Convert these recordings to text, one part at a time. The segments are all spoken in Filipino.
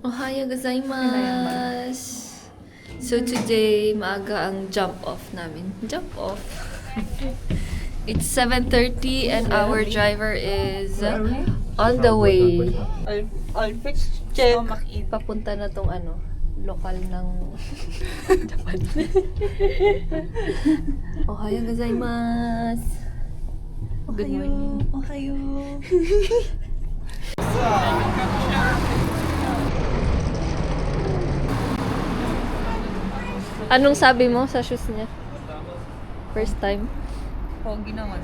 Ohayo gozaimasu! So today, maaga ang jump off namin. Jump off? It's 7:30 and our driver is on the way. I'll fix check. Papunta na tong lokal ng Japan. Ohayo gozaimasu! Good morning. Ohayo. Anong sabi mo sa shoes niya? First time? Pogi naman.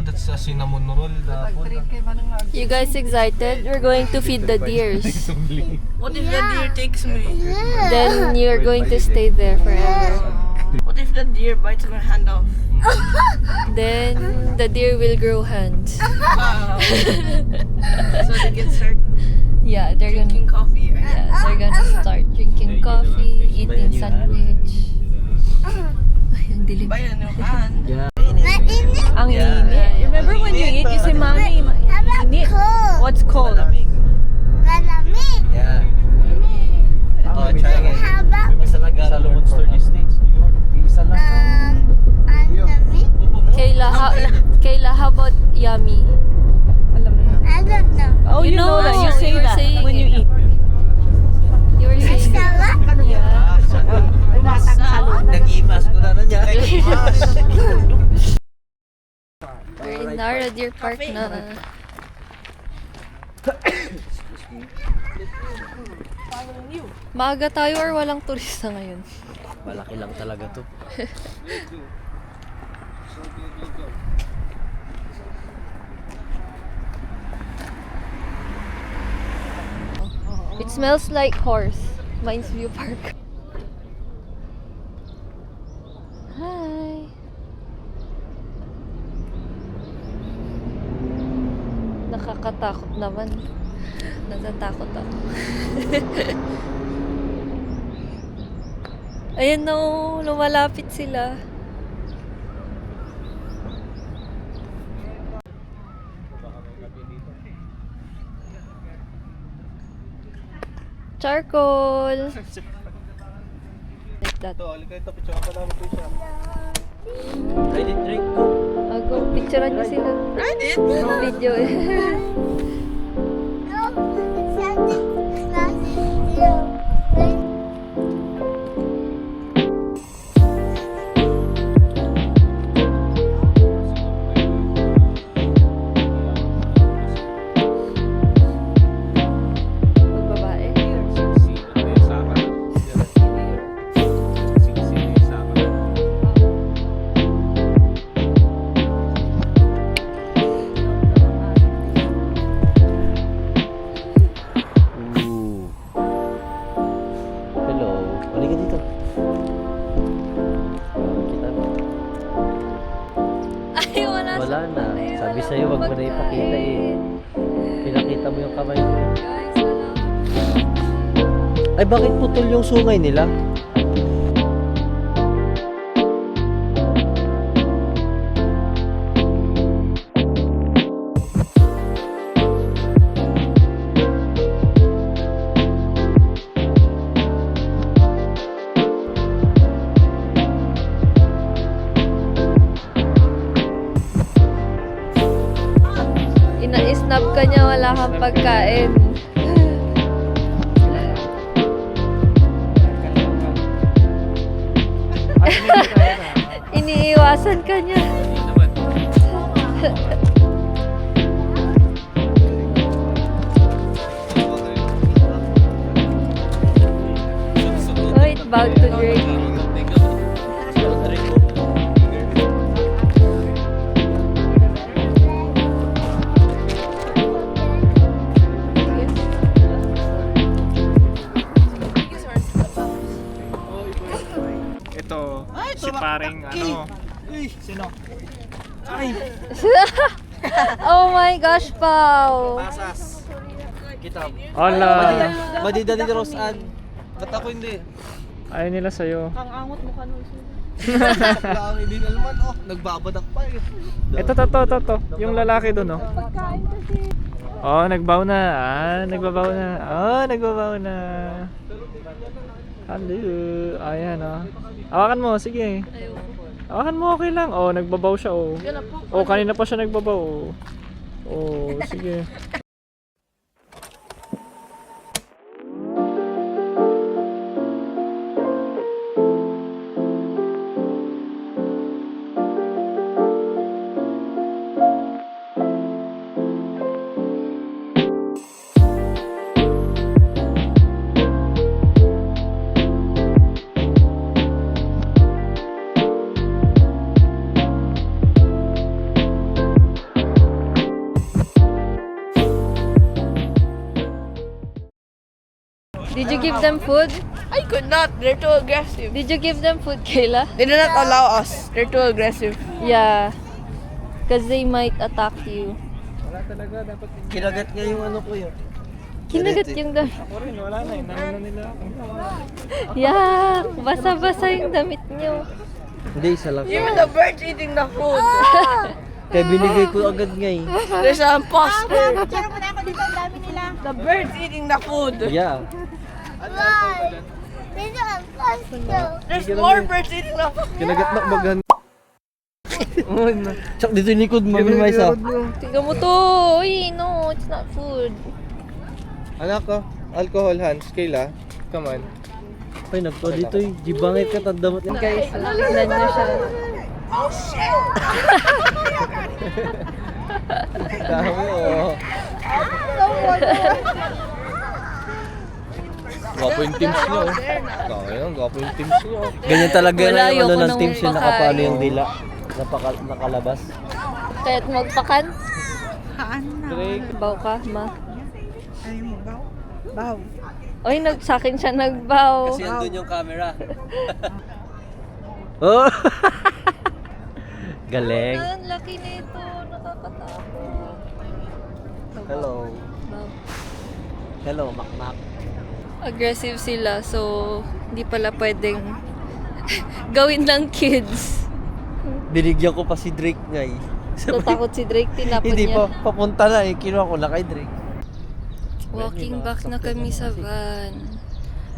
That's a cinnamon roll. You guys excited? We're going to feed the deers. What if the deer takes me? Then you're going to stay there forever. What if the deer bites my hand off? Then the deer will grow hands. So they can start Yeah, drinking coffee. they're gonna start drinking coffee, eating sandwich. Ay, ang dilim. Bayan yung hand. Ang init. Remember when you eat, you say, Mommy, mainit. What's cold? Malamig. Yeah. Oh, China. Haba. May isa lang Solomon Sturdy States, New York. Isa lang. Ang lamig. Kayla, how about yummy? I don't know. Oh, you know that. You say that when you eat. You were saying that. Sarap. Yeah. Nag-imas ko na niya. We're in Nara Deer Park na. Maaga tayo or walang turista ngayon? Malaki lang talaga to. It smells like horse. Mines View Park. Hi. Nakakatakot naman. Natatakot ako. Ayan no, lumalapit sila. Charcoal! Like that. Ito, alika ito. Picture ka naman po siya. Ready drink ko. Ago, picturean niyo sila. I did. Video eh. No, it's something still. Babae. Hello. Halika dito. Kita mo. Ay, wala Na. Ay, Sabi wala sa'yo, wag mo na pagkain. ipakita eh. Pinakita mo yung kamay mo. Guys, wala. Ay, bakit putol yung sungay nila? Ina-snap ka niya, wala kang pagkain. Iniiwasan ka niya. Oh, it's about to drink. Ito, si paring sino? Ay! Oh my gosh, Pao! Pasas. Kita. Ala! Madida ni Rosan. Ba't ako hindi? Ayaw nila sa'yo. Ang angot mo ka nun. Wala kang idinalman, oh. Nagbabadak pa eh. Ito, to. Yung lalaki doon, oh. Oh, nagbaw na. Nagbabaw na. Oh, nagbabaw na. Hello. Ayan, oh. Hawakan mo, sige. Hawakan mo, okay lang. Oh, nagbabaw siya, oh. Oh, kanina pa siya nagbabaw, oh. Oh, sige. Did you give them food? I could not. They're too aggressive. Did you give them food, Kayla? They do not allow us. They're too aggressive. Yeah. Because they might attack you. Wala talaga, dapat Kinagat nga yung ano ko yun. Kinagat yung damit. ako rin, wala na eh. Nanon na nila ako. Yeah. Basa-basa yung damit nyo. Hindi, isa lang. Even the birds eating the food. Kaya binigay ko agad nga eh. There's an imposter. The birds eating the food. Yeah. Why? They don't want to. There's more birds eating the food. Kinagat na bagan. Tsak dito yung likod, mami Maisa. Tingnan mo to. Uy, no. It's not food. Anak ko, alcohol hands, Kayla. Come on. Ay, nagto dito eh. Di bangit ka, tandamot yan. Guys, tignan nyo siya. Dami oh. Gwapo yung teams nyo. Kaya gwapo yung teams nyo. Ganyan talaga Wala, na yung ayoko ano ng nang teams yung pakain. nakapalo yung dila. Nakalabas. Kaya't magpakan. Drake. Baw ka, ma. Ay mo, baw. Baw. Oy, sa akin siya nagbaw. Kasi andun yung camera. Oh! Galing. Ang laki nito. Nakakatakot. Hello. Baw. Hello, Makmak. Aggressive sila, so hindi pala pwedeng gawin ng kids. Binigyan ko pa si Drake nga eh. Natakot si Drake, tinapon Hindi niya. pa, papunta na eh. Kinuha ko na kay Drake. Walking back na kami sa van.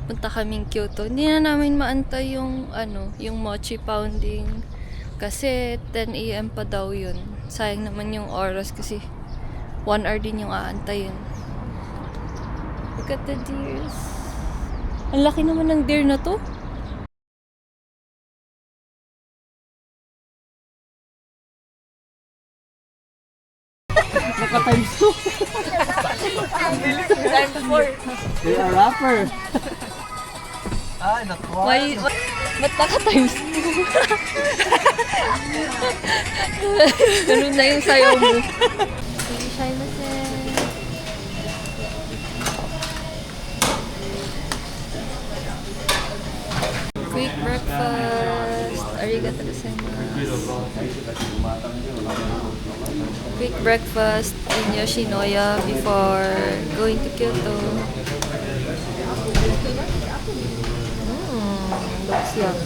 Punta kaming Kyoto. Hindi na namin maantay yung yung mochi pounding. Kasi 10 AM pa daw yun. Sayang naman yung oras kasi 1 hour din yung aantayin. Look at the deers. Ang laki naman ng deer na to. Naka-times 2. Time for. They are rapper. Ay, nakuha. Ba't naka times 2? Ganun na yung sayaw mo. Quick breakfast. Arigato gozaimasu. Quick breakfast in Yoshinoya before going to Kyoto. Looks yum.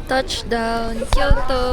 Touchdown, Kyoto!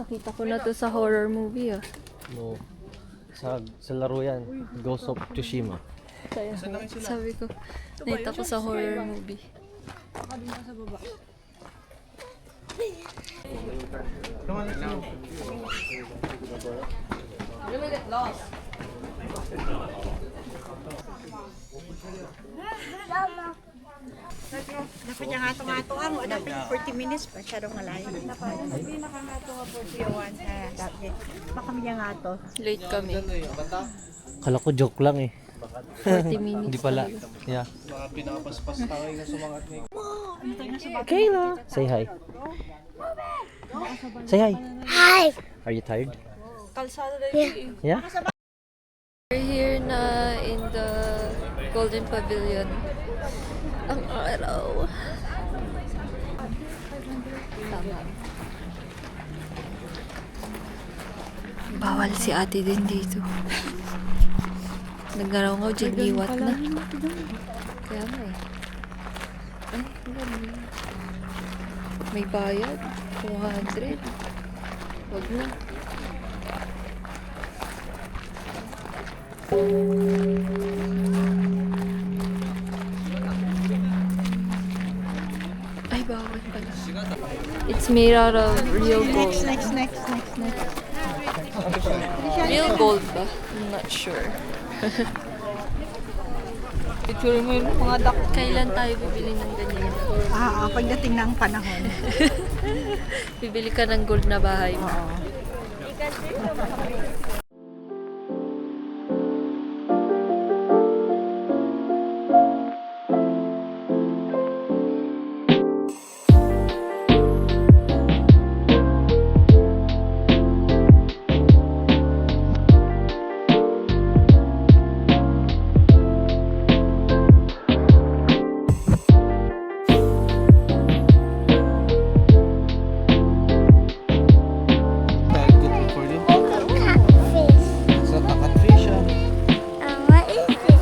Nakita ko na to sa horror movie ah. No. Sa laro yan. Ghost of Tsushima. Kaya, sabi ko, nakita ko sa horror movie. Dapat niya ngato-ngato ang, o dapat 40 minutes pa, siya daw malayo. Hindi nakangato nga 41. Baka niya ngato. Late kami. Kala ko joke lang eh. 40 minutes. Hindi pala. talaga. Yeah. Kayla! Say hi. Say hi. Hi. Are you tired? Kalsada Yeah? We're here na in the Golden Pavilion. Ang araw. Tama. Bawal si ate din dito. Naggaraw dyan, iwat na. Kaya nga eh. Ay, ganda. May bayad. 200. Wag na. Ay, bawal pala. It's made out of real gold. Next. Real gold ba? I'm not sure. Picture mo yung mga duck. Kailan tayo bibili ng ganyan? Pagdating ng panahon. Bibili ka ng gold na bahay mo. Good for you. Catfish. It's not a catfish ah. What is it?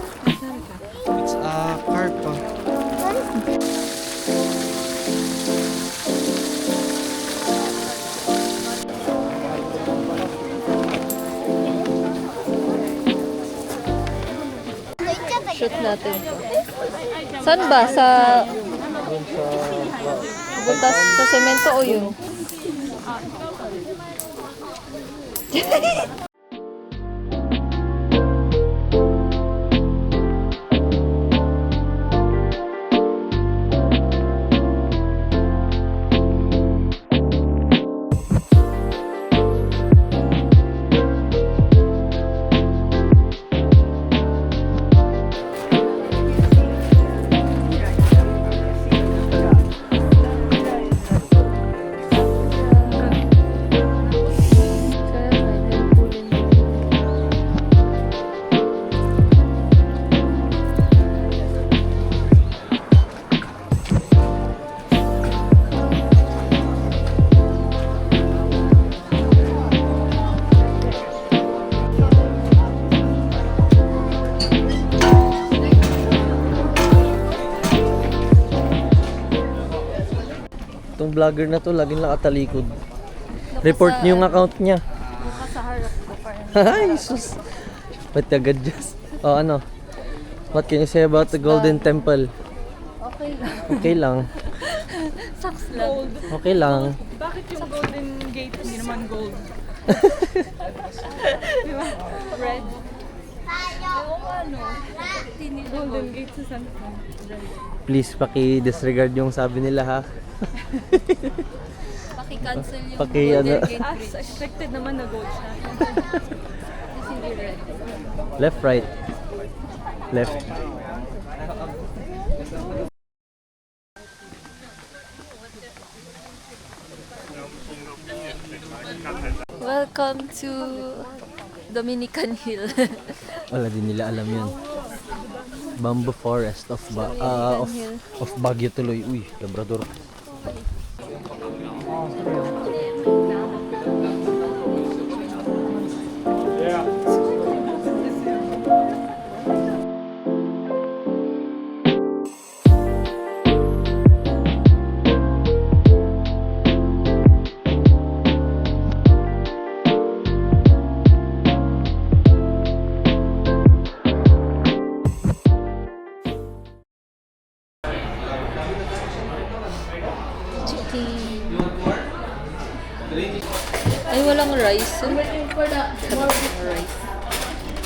It's a carp ah. Shoot natin to. Saan ba? Sa Doon sa... butas sa semento o yun? Itong vlogger na to, laging nakatalikod. Report niyo yung account niya. Mukha sa harap ko parang. Ay, sus. Ba't agad just? Oh, ano? What can you say about the Golden Temple? Okay lang. Okay lang. Saks lang. Okay lang. Bakit yung Golden Gate hindi naman gold? Red. Golden Gate sa San Juan. Please, paki-disregard yung sabi nila ha. Paki-cancel yung Paki- Golden ano- Gate Bridge. Expected naman na gold siya. Kasi hindi red. Left, right. Left. Welcome to Dominican Hill. Wala din nila alam yun. Bamboo Forest of Hill. of Baguio tuloy. Uy, Labrador.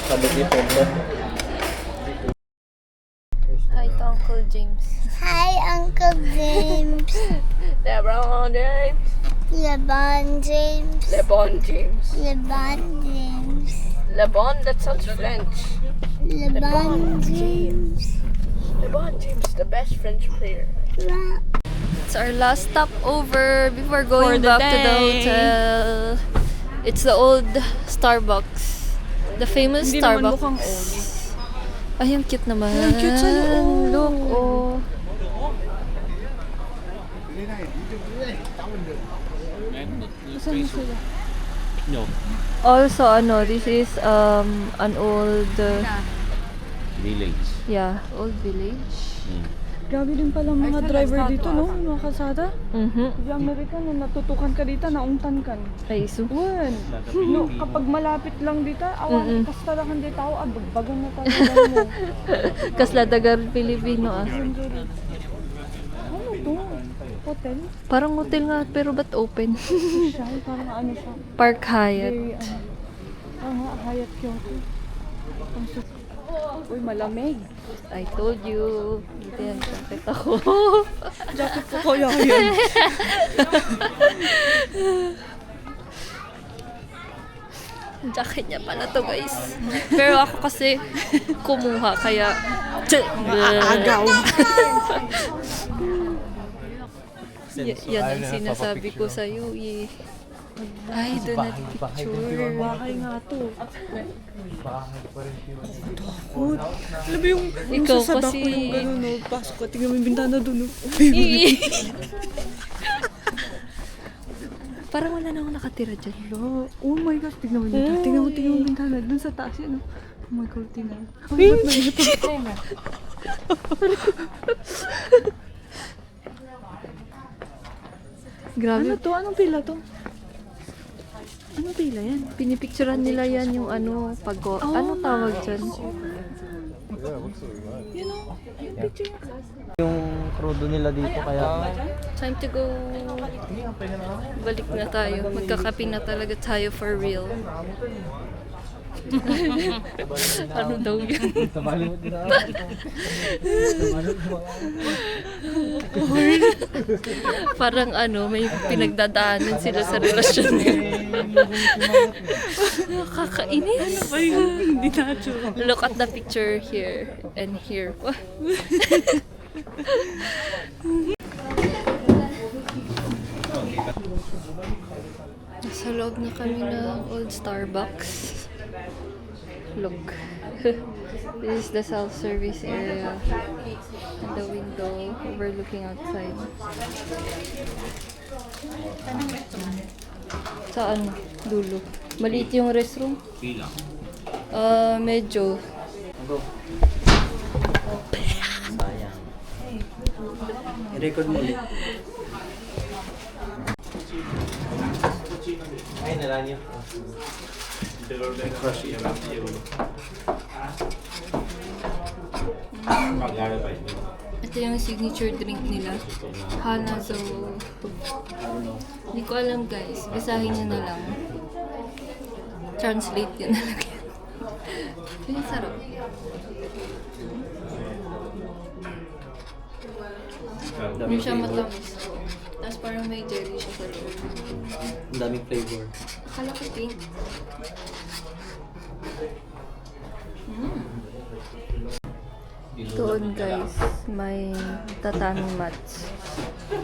Sabi different ba? Hi to Uncle James. Hi, Uncle James. LeBron James. LeBron James. LeBron James. LeBron James. LeBron, that sounds French. LeBron James. LeBron James, the best French player. It's our last stop over before going the back to the day. hotel. It's the old Starbucks. The famous Hindi naman Starbucks. mukhang old. Ay, ang cute naman. Ang cute sa loob. Look, oh. Also, this is an old, Village. yeah, old village. Grabe din pala mga driver dito, no? Mga kalsada. Mm-hmm. Yung American, no, natutukan ka dito, naungtan kan. Ay, so. Wan. No, kapag malapit lang dito, awan, kastarahan dito ako, bagang na talaga mo. Kasladagar Pilipino ah. Ano to? Hotel? Parang hotel nga, pero ba't open? Siya, parang ano siya. Park Hyatt. Very, nga, Hyatt Kyoto. Ang su- Uy, malamig. I told you. Dito yan, jacket ako. Jacket ko kaya yan. Jacket niya pala to, guys. Pero ako kasi kumuha, kaya... Agaw. Yan ang sinasabi ko sa'yo, eh. Ay, doon na picture. Bakay nga to. Takot. Alam mo yung Ikaw sa sadak kasi- ko yung gano'n, no? Pasok ka, tingnan mo yung bintana doon, no? Parang wala na akong nakatira dyan. Hello. Oh my gosh, tingnan mo dito. Tingnan mo yung bintana. Doon sa taas yan, no? Oh my God, tingnan. Ay, ba't may Grabe. Ano to? Anong pila to? Anong pila yan? Pinipicturean nila yan yung pag ano tawag dyan? Yun o. Yung picture niya. Yung crudo nila dito kaya Time to go. Balik na tayo. Magkakape na talaga tayo for real. Ano daw yun? tabali mo din ako. Parang may pinagdadaanan sila sa relasyon nila. Nakakainis. Ay, hindi natural. Look at the picture here and here. Sa loob na kami ng old Starbucks. Look. This is the self-service area. And the window overlooking outside. Saan? Dulo. Maliit yung restroom? Medyo. I-record mo ulit. Ay, nala niyo. Ito yung signature drink nila. Hanazo. Hindi ko alam guys. Basahin nyo na lang. Translate yun na lang yan. Yung sarap. Hindi siya matamis. Tapos parang may jelly siya sa loob. Ang daming flavor. Akala ko pink. Doon guys, may tatami mats.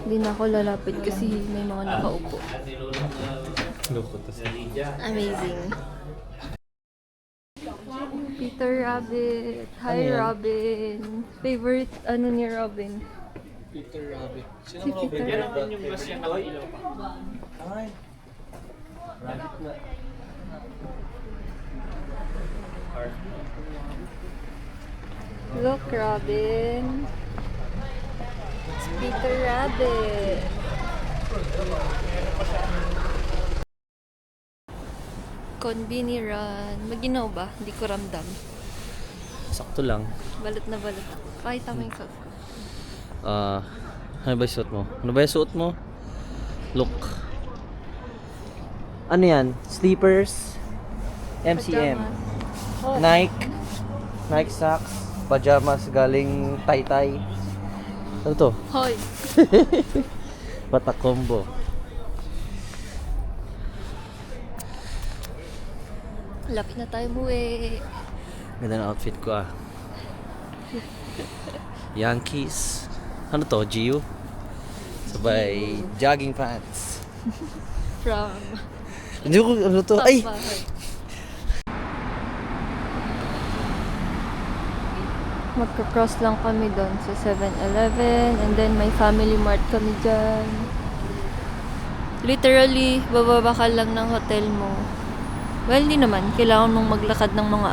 Hindi na ako lalapit kasi may mga nakaupo. Amazing. Peter Rabbit. Hi Robin. Favorite ni Robin? Peter Rabbit. Si Peter Rabbit. Yung glass yan nakailaw pa. Ay. Rabbit na. Look, Robin. It's Peter Rabbit. Conbini run. Maginaw ba? Hindi ko ramdam. Sakto lang. Balot na balot. Pakita mo yung suot ko. Ano ba yung suot mo? Ano ba yung suot mo? Look. Ano yan? Sleepers? MCM. Pajamas. Nike socks. Pajamas galing Taytay. Ano to? Hoy. Bata combo. Lapit na tayo buwi. Ganda ng outfit ko ah. Yankees. Ano to? Gio? Sabay jogging pants. From Hindi ko ano to. Ay! Bahay. Magka-cross lang kami doon sa 7-Eleven and then may Family Mart kami dyan. Literally, bababa ka lang ng hotel mo. Well, hindi naman. Kailangan mong maglakad ng mga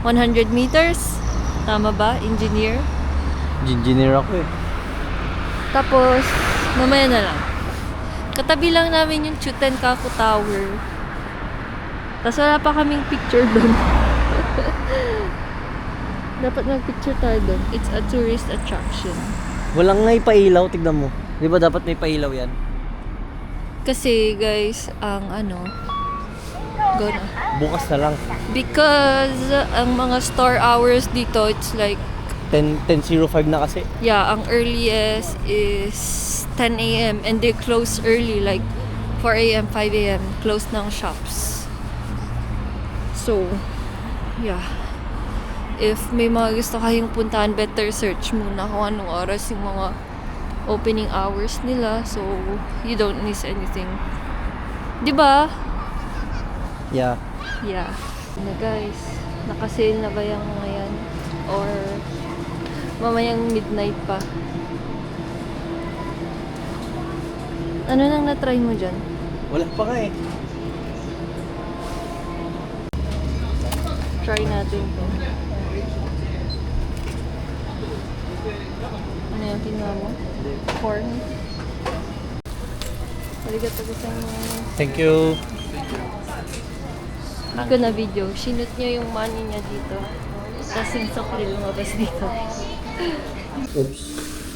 100 meters. Tama ba? Engineer? Engineer ako eh. Tapos, mamaya na lang. Katabi lang namin yung Chutenkaku Tower. Tapos wala pa kaming picture doon. Dapat mag-picture tayo doon. It's a tourist attraction. Walang nga ipailaw, tignan mo. Di ba dapat may pailaw yan? Kasi guys, ang go na. Bukas na lang. Because ang mga store hours dito, it's like, 10:05 na kasi. yeah, ang earliest is 10 a.m. and they close early, like 4 a.m., 5 a.m. Close ng shops. So, yeah. If may mga gusto kayong puntahan, better search muna kung anong oras yung mga opening hours nila so you don't miss anything. Diba? Yeah. Yeah. Na guys, nakasale na ba yung mga yan? Or mamayang midnight pa? Ano nang na-try mo dyan? Wala pa nga eh. Try natin to. Ano yung kinuha mo? Corn? Arigatou gozaimasu. Thank you. Hindi ko na video. Sinut niya yung money niya dito. Tapos yung sukli lumabas dito. Oops.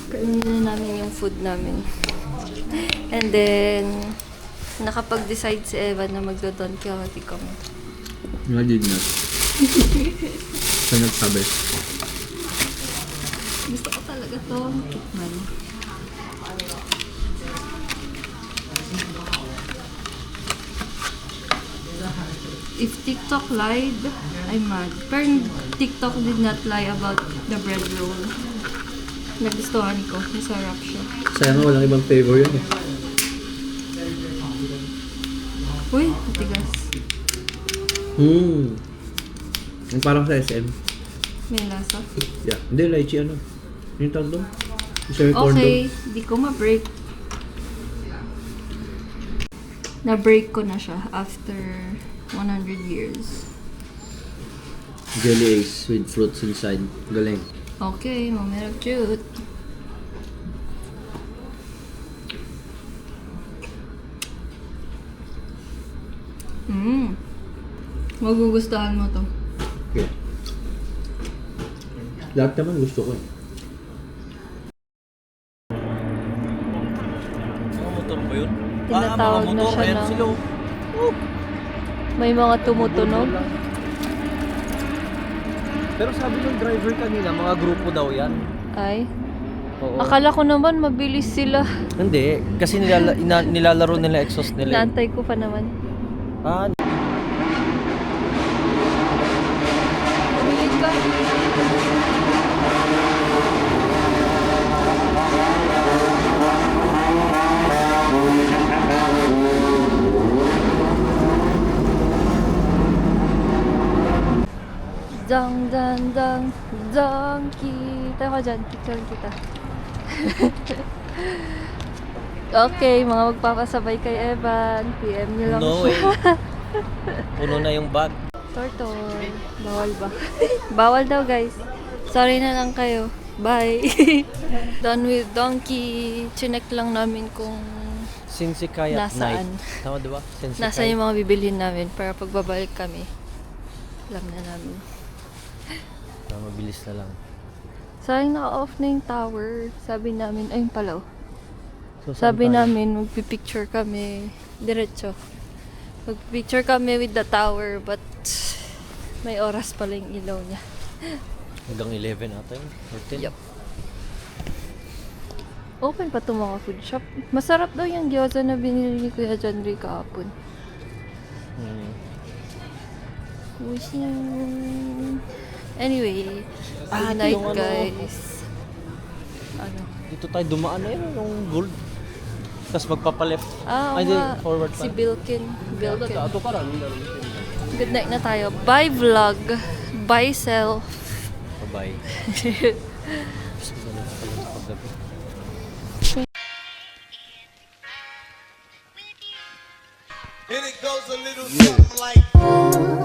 Kainin na namin yung food namin. And then, nakapag-decide si Evan na magdo-Don Quixote kami. I did not. Siya nagsabi. Gusto ko talaga to. Tikman. If TikTok lied, I'm mad. Pero TikTok did not lie about the bread roll. Nagustuhan ko. Masarap siya. Sayang nga walang ibang flavor yun eh. Uy, matigas. Yung parang sa SM. May lasa. Yeah. Hindi, lychee ano. Yung tawag doon? Yung semi corn Okay, di ko ma-break. Na-break ko na siya after 100 years. Jelly eggs with fruits inside. Galing. Okay, moment of truth. Magugustuhan mo to. Okay. Lahat naman gusto ko eh. Mga motor ba yun? Tinatawag na siya Ayan ng... sila. May mga tumutunog. Pero sabi ng driver kanina, mga grupo daw yan. Ay, Oo. akala ko naman mabilis sila. Hindi, kasi nilalaro nila exhaust nila. Inaantay ko pa naman. Ah, Umilit ka. Dang, dang, dang, donkey. Tayo ka dyan, picture kita. Okay, mga magpapasabay kay Evan. PM nyo lang no way. siya. Puno na yung bag. Tortoy. Bawal ba? Bawal daw guys. Sorry na lang kayo. Bye. Done with donkey. Chinek lang namin kung Sinsekai at Nasaan? night. Tama diba? Sinsekai. nasa yung mga bibilhin namin para pagbabalik kami. Alam na namin. Mabilis na lang. Sayang naka-off na yung tower. Sabi namin, ayun pala. So, saan Sabi tayo? namin, magpipicture kami. Diretso. Mag-picture kami with the tower, but may oras pala yung ilaw niya. Hanggang 11 ata yun. 14. Yup. Open pa itong mga food shop. Masarap daw yung gyoza na binili ni Kuya John Ray kahapon. Anyway, good night yung ano. guys. Ano? Dito tayo dumaan na yun, yung gold. Tapos magpapaleft. Ah, Ay, di, nga. forward pa. Si Bilkin. Bilkin. Ato ka lang. Good night na tayo. Bye vlog. Bye self. Bye-bye. Gusto ko na pala sa paggabi. And it goes a little something like